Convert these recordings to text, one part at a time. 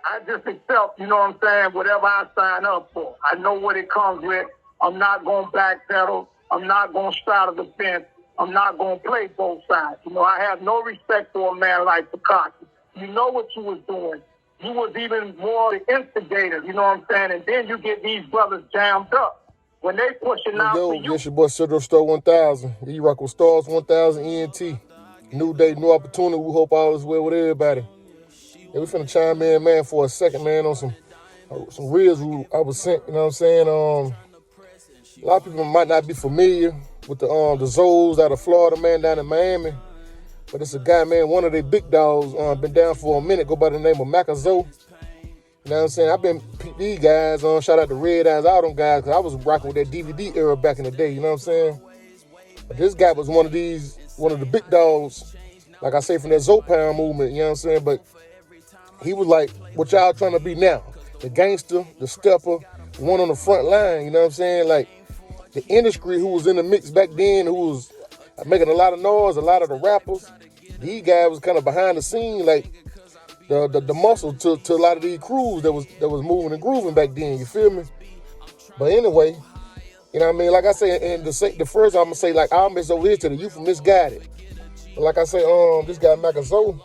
I just accept, you know what I'm saying, whatever I sign up for. I know what it comes with. I'm not going to backpedal. I'm not going to straddle the fence. I'm not going to play both sides. You know, I have no respect for a man like Tekashi. You know what you was doing. You was even more the instigator, you know what I'm saying? And then you get these brothers jammed up. When they pushing out for you. Yes, your boy Cedro Star 1000. You rock with Stars 1000 ENT. New day, new opportunity. We hope all is well with everybody. Yeah, we finna chime in, man, for a second, man, on some reels I was sent, you know what I'm saying? A lot of people might not be familiar with the Zoes out of Florida, man, down in Miami. But it's a guy, man, one of their big dogs, been down for a minute, go by the name of MackaZoe. You know what I'm saying? I've been these guys on. Shout out to Red Eyes, all them guys, because I was rocking with that DVD era back in the day, you know what I'm saying? But this guy was one of the big dogs, like I say, from that Zoe Pound movement, you know what I'm saying? But he was like what y'all trying to be now. The gangster, the stepper, the one on the front line, you know what I'm saying? Like, the industry who was in the mix back then, who was making a lot of noise, a lot of the rappers, these guys was kind of behind the scene, like the muscle to a lot of these crews that was moving and grooving back then, you feel me? But anyway, you know what I mean? Like I say, and the first I'm going to say, like, I'll miss over here to the youth misguided. But like I say, this guy MackaZoe,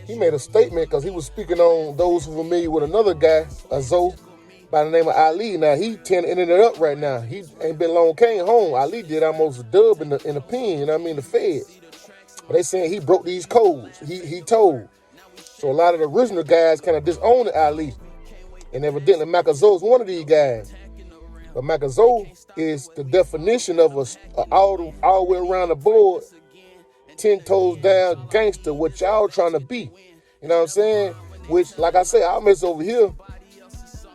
he made a statement because he was speaking on those who were familiar with another guy, a Zoe, by the name of Ali. Now, he ended it up right now. He ain't been long, came home. Ali did almost a dub in the pen, you know what I mean, the Fed. But they saying he broke these codes. He told. So a lot of the original guys kind of disowned Ali. And evidently MackaZoe is one of these guys. But MackaZoe is the definition of a all the way around the board, 10 toes down gangster, what y'all trying to be. You know what I'm saying? Which, like I say, I'll miss over here.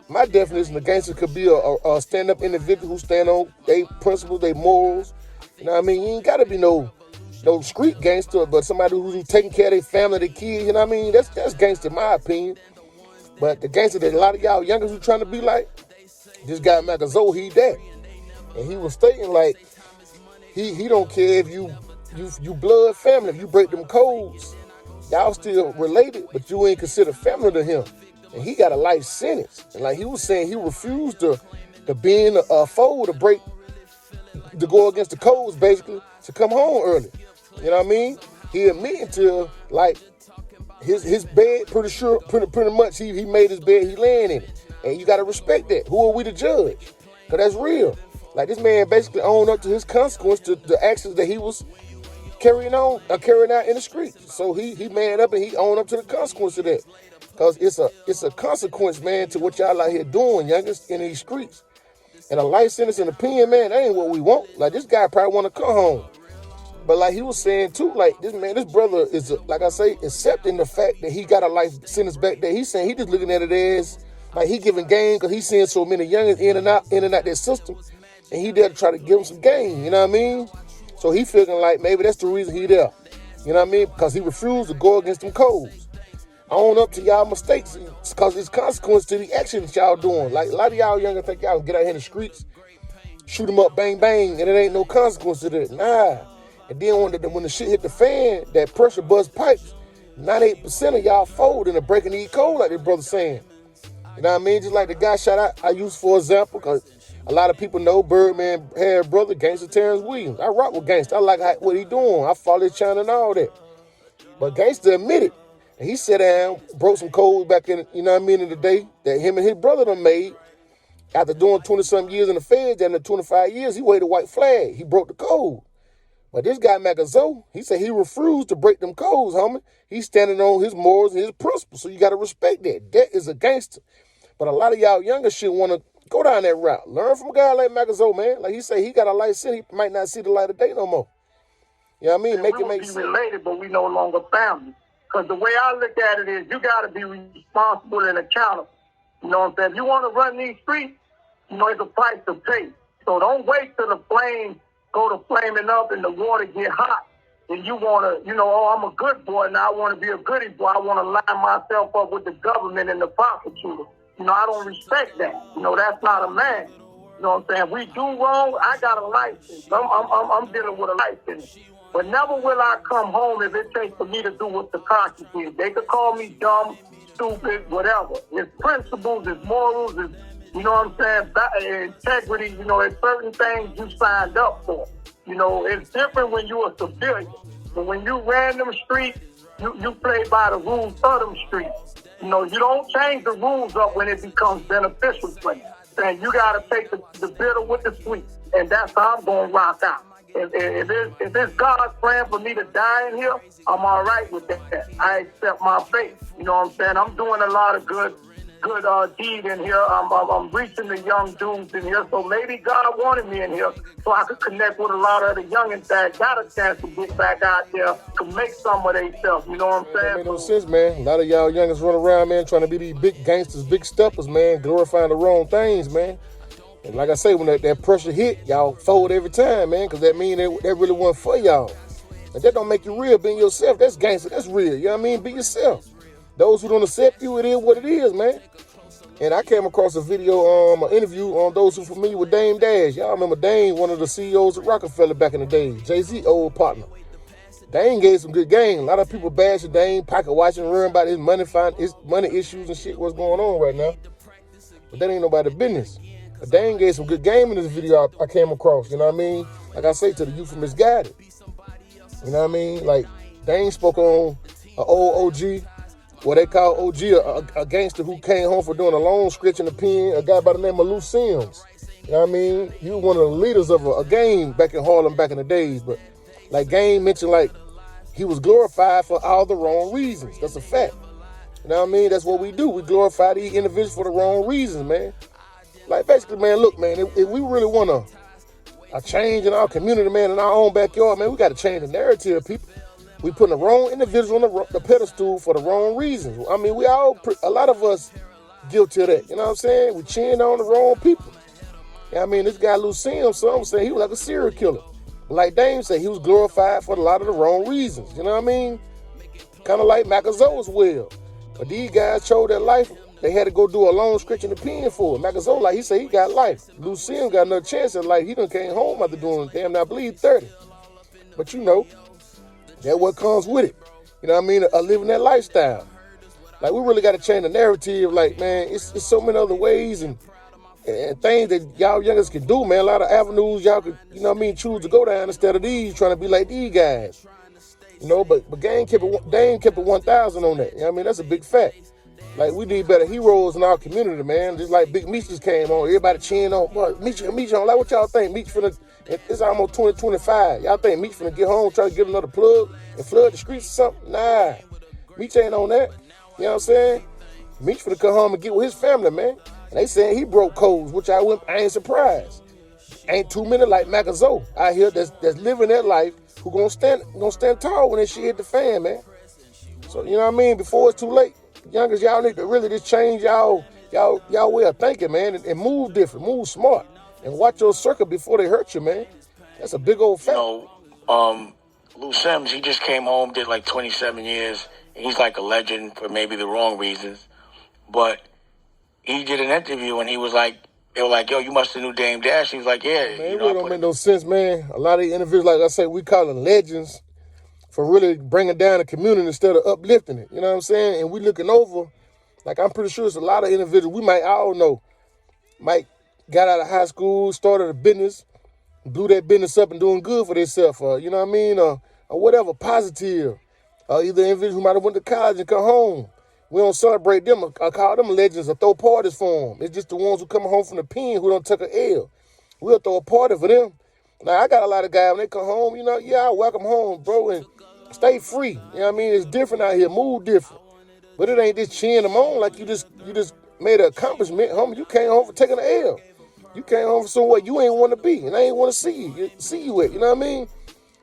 My definition of gangster could be a stand-up individual who stand on their principles, their morals. You know what I mean? You ain't got to be no street gangster, but somebody who's taking care of their family, their kids. You know what I mean? That's gangster in my opinion. But the gangster that a lot of y'all youngers who trying to be like, this guy MackaZoe, he that. And he was stating like, he don't care if you blood family, if you break them codes, y'all still related, but you ain't considered family to him. And he got a life sentence. And like he was saying, he refused to be in a fold to go against the codes, basically, to come home early. You know what I mean? He admitted to, like, his bed, pretty much, he made his bed, he laying in it. And you got to respect that. Who are we to judge? Because that's real. Like, this man basically owned up to his consequence, to the actions that he was carrying out in the streets. So he manned up and he owned up to the consequence of that. Because it's a consequence, man, to what y'all out here doing, youngest, in these streets. And a life sentence and a pen, man, that ain't what we want. Like, this guy probably want to come home. But like he was saying, too, like, this brother is, like I say, accepting the fact that he got a life sentence back there. He's saying he just looking at it as, like, he giving game because he's seeing so many youngins in and out that system. And he there to try to give him some game, you know what I mean? So he feeling like maybe that's the reason he there. You know what I mean? Because he refused to go against them codes. Own up to y'all mistakes because it's consequence to the action that y'all doing. Like, a lot of y'all younger think y'all can get out here in the streets, shoot them up, bang, bang, and it ain't no consequence to that. Nah. And then when the shit hit the fan, that pressure bust pipes, 98% of y'all fold into breaking these codes, like this brother saying. You know what I mean? Just like the guy shot out, I use for example, because a lot of people know Birdman had a brother, Gangster Terrence Williams. I rock with Gangster. I like what he doing. I follow his channel and all that. But Gangster admitted, and he sat down, broke some codes back in, you know what I mean, in the day that him and his brother done made. After doing 20-something years in the feds, and in 25 years, he waved a white flag. He broke the code. But this guy, MackaZoe, he said he refused to break them codes, homie. He's standing on his morals and his principles, so you got to respect that. That is a gangster. But a lot of y'all younger shit want to go down that route. Learn from a guy like MackaZoe, man. Like he said, he got a life sentence. He might not see the light of day no more. You know what I mean? Make sense. We related, but we no longer family. Because the way I look at it is you got to be responsible and accountable. You know what I'm saying? If you want to run these streets, you know, it's a price to pay. So don't wait till the flames go to flaming up and the water get hot. And you want to, you know, oh, I'm a good boy now. I want to be a goody boy. I want to line myself up with the government and the prosecutor. You know, I don't respect that. You know, that's not a man. You know what I'm saying? We do wrong. I got a license. I'm dealing with a license. But never will I come home if it takes for me to do what Tekashi did. They could call me dumb, stupid, whatever. It's principles, it's morals, it's, you know what I'm saying, integrity, you know, it's certain things you signed up for. You know, it's different when you're a civilian. But when you ran them streets, you play by the rules of them streets. You know, you don't change the rules up when it becomes beneficial for you. And you got to take the bitter with the sweet. And that's how I'm going to rock out. If it's God's plan for me to die in here, I'm all right with that. I accept my fate. You know what I'm saying? I'm doing a lot of good deed in here. I'm reaching the young dudes in here. So maybe God wanted me in here so I could connect with a lot of the youngins that got a chance to get back out there to make some of themselves. You know what I'm saying? That make no sense, man. A lot of y'all youngins run around, man, trying to be these big gangsters, big steppers, man, glorifying the wrong things, man. And like I say, when that pressure hit, y'all fold every time, man, because that mean that really wasn't for y'all. And that don't make you real. Being yourself, that's gangster. That's real. You know what I mean? Be yourself. Those who don't accept you, it is what it is, man. And I came across a video, an interview on those who familiar with Dame Dash. Y'all remember Dame, one of the CEOs of Rockefeller back in the day, Jay-Z old partner. Dame gave some good game. A lot of people bash Dame, pocket watching, worrying about his money issues and shit, what's going on right now. But that ain't nobody's business. But Dame gave some good game in this video I came across, you know what I mean? Like I say, to the youth misguided. You know what I mean? Like, Dame spoke on an old OG, what they call OG, a gangster who came home for doing a long stretch in the pen, a guy by the name of Lou Sims. You know what I mean? He was one of the leaders of a gang back in Harlem back in the days. But like Game mentioned, like, he was glorified for all the wrong reasons. That's a fact. You know what I mean? That's what we do. We glorify these individuals for the wrong reasons, man. Like, basically, man, look, man, if we really want a change in our community, man, in our own backyard, man, we got to change the narrative, people. We putting the wrong individual on the pedestal for the wrong reasons. I mean, a lot of us guilty of that. You know what I'm saying? We cheering on the wrong people. You know what I mean? This guy, Lou Sims, some say he was like a serial killer. Like Dame said, he was glorified for a lot of the wrong reasons. You know what I mean? Kind of like MackaZoe as well. But these guys chose their life. They had to go do a long stretch in the pen for it. MackaZoe, like he said, he got life. Lou Sims got another chance at life. He done came home after doing, I believe, 30. But you know, that's what comes with it. You know what I mean? Living that lifestyle. Like, we really got to change the narrative. Like, man, it's so many other ways and things that y'all youngers can do, man. A lot of avenues y'all could, you know what I mean, choose to go down instead of these, trying to be like these guys. You know, but Dame kept it 1,000 on that. You know what I mean? That's a big fact. Like, we need better heroes in our community, man. Just like Big Meech just came on. Everybody cheering on. Boy, Meech on. Like, what y'all think? Meech finna, it's almost 2025. Y'all think Meech finna get home, try to get another plug and flood the streets or something? Nah. Meech ain't on that. You know what I'm saying? Meech finna come home and get with his family, man. And they saying he broke codes, which I ain't surprised. Ain't too many like MackaZoe out here that's living that life who gonna stand tall when that shit hit the fan, man. So, you know what I mean? Before it's too late. Youngers, y'all need to really just change y'all way of thinking, man, and move different, move smart, and watch your circle before they hurt you, man. That's a big old fact. You know, Lou Sims, he just came home, did like 27 years, and he's like a legend for maybe the wrong reasons. But he did an interview, and he was like, they were like, yo, you must have knew Dame Dash. He was like, yeah. Man, it really don't make no sense, man. A lot of the interviews, like I say, we call them legends for really bringing down the community instead of uplifting it. You know what I'm saying? And we looking over, like, I'm pretty sure it's a lot of individuals we might all know. Mike got out of high school, started a business, blew that business up and doing good for themselves, you know what I mean? Or whatever, positive. Either individuals who might have went to college and come home. We don't celebrate them. I call them legends or throw parties for them. It's just the ones who come home from the pen who don't take an L. We'll throw a party for them. Now, I got a lot of guys, when they come home, you know, yeah, I welcome home, bro, and stay free. You know what I mean? It's different out here, move different. But it ain't just cheering them on like you just made an accomplishment, homie. You came home for taking an L. You came home for somewhere you ain't want to be, and I ain't want to see you at, you know what I mean?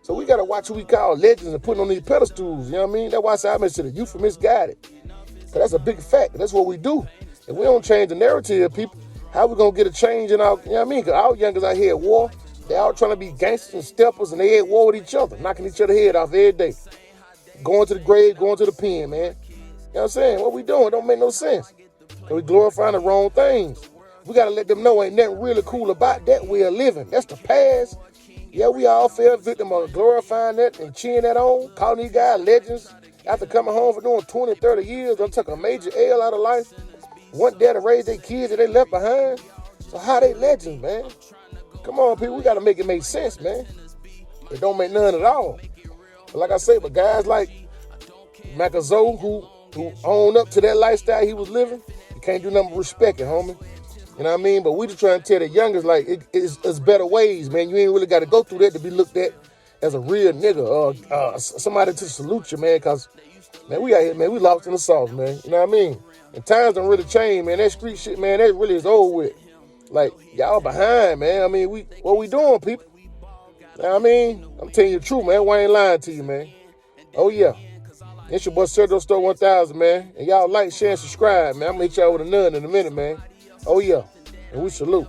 So we got to watch who we call legends and putting on these pedestals, you know what I mean? That's why I say I mentioned the youth are misguided. Because that's a big fact. That's what we do. If we don't change the narrative, people, how we going to get a change in our, you know what I mean? Because our youngers out here at war, they all trying to be gangsters and steppers, and they at war with each other, knocking each other head off every day. Going to the grave, going to the pen, man. You know what I'm saying? What we doing don't make no sense. Because we glorifying the wrong things. We got to let them know ain't nothing really cool about that way of living. That's the past. Yeah, we all fell victim of glorifying that and cheering that on, calling these guys legends after coming home for doing 20, 30 years, they took a major L out of life, weren't there to raise their kids that they left behind. So how they legends, man? Come on, people, we got to make it make sense, man. It don't make none at all. But like I say, but guys like MackaZoe, who owned up to that lifestyle he was living, you can't do nothing but respect it, homie. You know what I mean? But we just trying to tell the youngest, like, it's better ways, man. You ain't really got to go through that to be looked at as a real nigga or somebody to salute you, man, because, man, we out here, man, we lost in the sauce, man. You know what I mean? And times don't really change, man. That street shit, man, that really is over with. Like, y'all behind, man. I mean, what we doing, people? You know what I mean? I'm telling you the truth, man. I ain't lying to you, man. Oh, yeah. It's your boy Sergio Store 1000, man. And y'all like, share, and subscribe, man. I'm going to hit y'all with a nut in a minute, man. Oh, yeah. And we salute.